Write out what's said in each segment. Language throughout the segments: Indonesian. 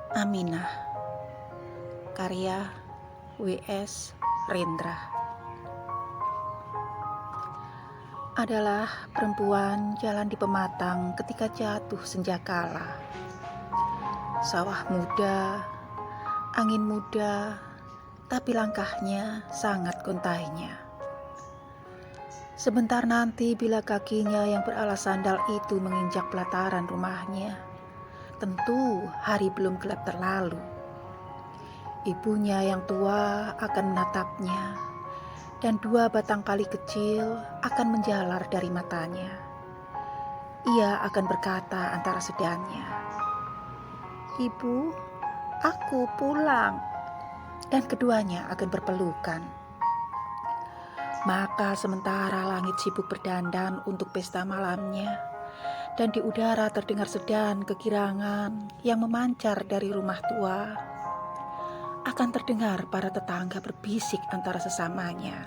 Aminah, karya W.S. Rendra. Adalah perempuan jalan di pematang ketika jatuh senjakala. Sawah muda, angin muda, tapi langkahnya sangat kontainya. Sebentar nanti bila kakinya yang beralas sandal itu menginjak pelataran rumahnya, tentu hari belum gelap terlalu. Ibunya yang tua akan menatapnya, dan dua batang kali kecil akan menjalar dari matanya. Ia akan berkata antara sedannya, "Ibu, aku pulang." Dan keduanya akan berpelukan. Maka sementara langit sibuk berdandan untuk pesta malamnya, dan di udara terdengar sedan kegirangan yang memancar dari rumah tua, akan terdengar para tetangga berbisik antara sesamanya,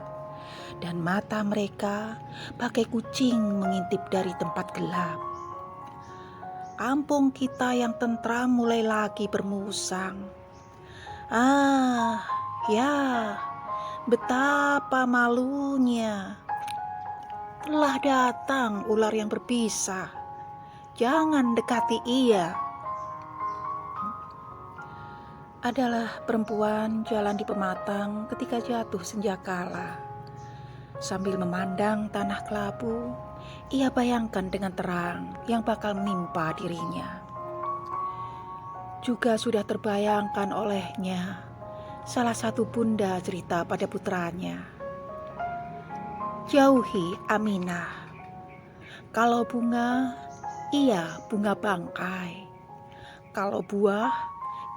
dan mata mereka bagai kucing mengintip dari tempat gelap. Kampung kita yang tentram mulai lagi bermusang. Ya, betapa malunya. Telah datang ular yang berbisa. Jangan dekati ia. Adalah perempuan jalan di pematang ketika jatuh senjakala. Sambil memandang tanah kelabu, ia bayangkan dengan terang yang bakal menimpa dirinya. Juga sudah terbayangkan olehnya salah satu bunda cerita pada putranya. Jauhi Aminah. Kalau bunga, ia bunga bangkai. Kalau buah,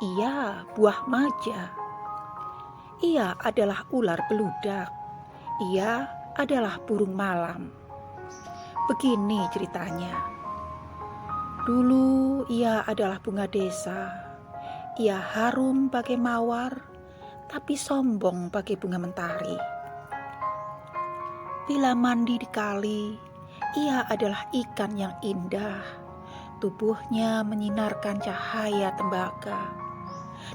ia buah maja. Ia adalah ular beludak. Ia adalah burung malam. Begini ceritanya. Dulu ia adalah bunga desa. Ia harum bagai mawar, tapi sombong bagai bunga mentari. Bila mandi di kali, ia adalah ikan yang indah. Tubuhnya menyinarkan cahaya tembaga.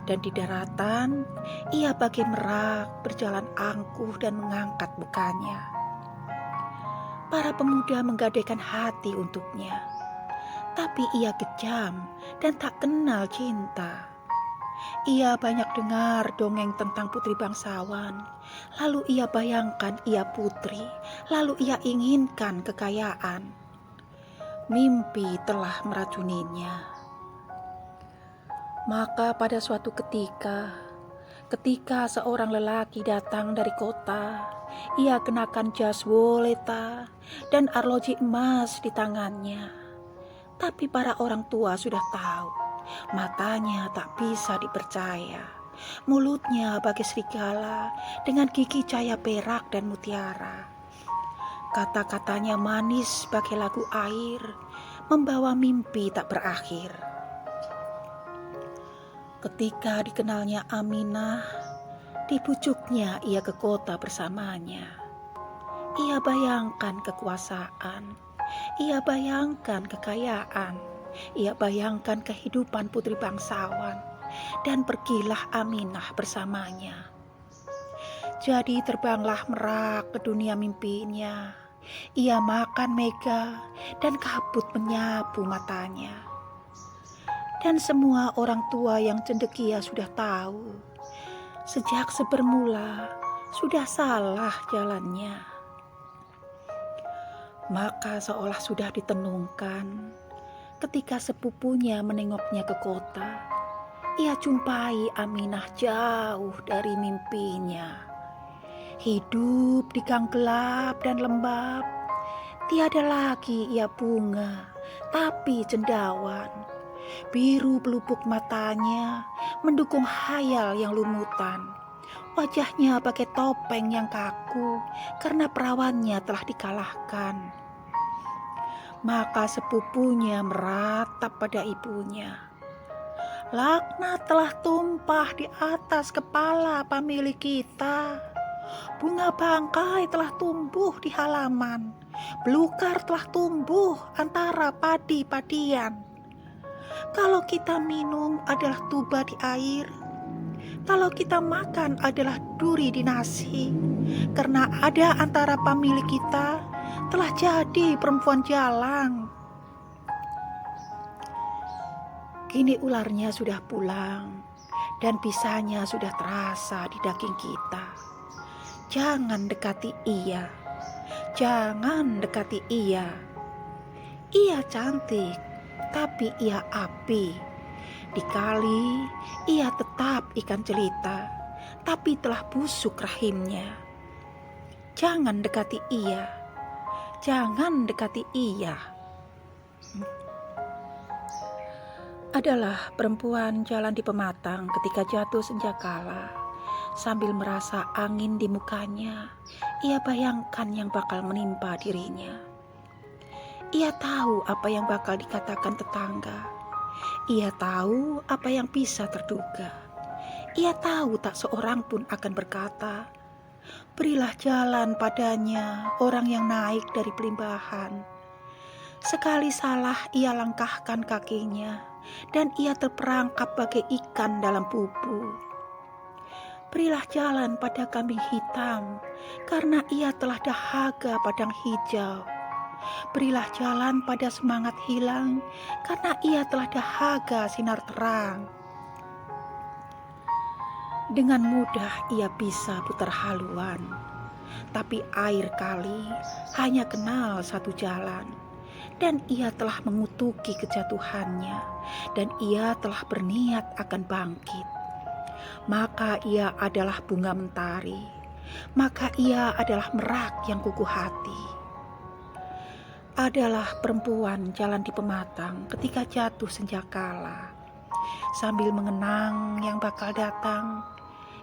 Dan di daratan, ia bagai merak berjalan angkuh dan mengangkat mukanya. Para pemuda menggadaikan hati untuknya. Tapi ia kejam dan tak kenal cinta. Ia banyak dengar dongeng tentang putri bangsawan. Lalu ia bayangkan ia putri. Lalu ia inginkan kekayaan. Mimpi telah meracuninya. Maka pada suatu ketika seorang lelaki datang dari kota, ia kenakan jas woleta dan arloji emas di tangannya. Tapi para orang tua sudah tahu, matanya tak bisa dipercaya. Mulutnya bagai serigala dengan gigi cahaya perak dan mutiara. Kata-katanya manis bagai lagu air, membawa mimpi tak berakhir. Ketika dikenalnya Aminah, dibujuknya ia ke kota bersamanya. Ia bayangkan kekuasaan, ia bayangkan kekayaan, ia bayangkan kehidupan putri bangsawan, dan pergilah Aminah bersamanya. Jadi terbanglah merak ke dunia mimpinya. Ia makan mega dan kabut menyapu matanya. Dan semua orang tua yang cendekia sudah tahu, sejak sebermula sudah salah jalannya. Maka seolah sudah ditenungkan, ketika sepupunya menengoknya ke kota, ia jumpai Aminah jauh dari mimpinya. Hidup di gang gelap dan lembab, tiada lagi ia bunga, tapi cendawan. Biru pelupuk matanya mendukung hayal yang lumutan. Wajahnya pakai topeng yang kaku karena perawannya telah dikalahkan. Maka sepupunya meratap pada ibunya. Laknat telah tumpah di atas kepala pemilik kita. Bunga bangkai telah tumbuh di halaman. Belukar telah tumbuh antara padi-padian. Kalau kita minum adalah tuba di air, kalau kita makan adalah duri di nasi, karena ada antara pemilik kita telah jadi perempuan jalang. Kini ularnya sudah pulang dan pisahnya sudah terasa di daging kita. Jangan dekati ia, jangan dekati ia. Ia cantik, tapi ia api. Dikali ia tetap ikan jelita, tapi telah busuk rahimnya. Jangan dekati ia, jangan dekati ia. Adalah perempuan jalan di pematang ketika jatuh senjakala. Sambil merasa angin di mukanya, ia bayangkan yang bakal menimpa dirinya. Ia tahu apa yang bakal dikatakan tetangga. Ia tahu apa yang bisa terduga. Ia tahu tak seorang pun akan berkata, "Berilah jalan padanya orang yang naik dari pelimbahan." Sekali salah ia langkahkan kakinya, dan ia terperangkap bagai ikan dalam pupu. Berilah jalan pada kambing hitam, karena ia telah dahaga padang hijau. Berilah jalan pada semangat hilang, karena ia telah dahaga sinar terang. Dengan mudah ia bisa putar haluan, tapi air kali hanya kenal satu jalan. Dan ia telah mengutuki kejatuhannya, dan ia telah berniat akan bangkit. Maka ia adalah bunga mentari, maka ia adalah merak yang kukuh hati. Adalah perempuan jalan di pematang ketika jatuh senjakala. Sambil mengenang yang bakal datang,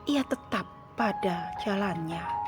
ia tetap pada jalannya.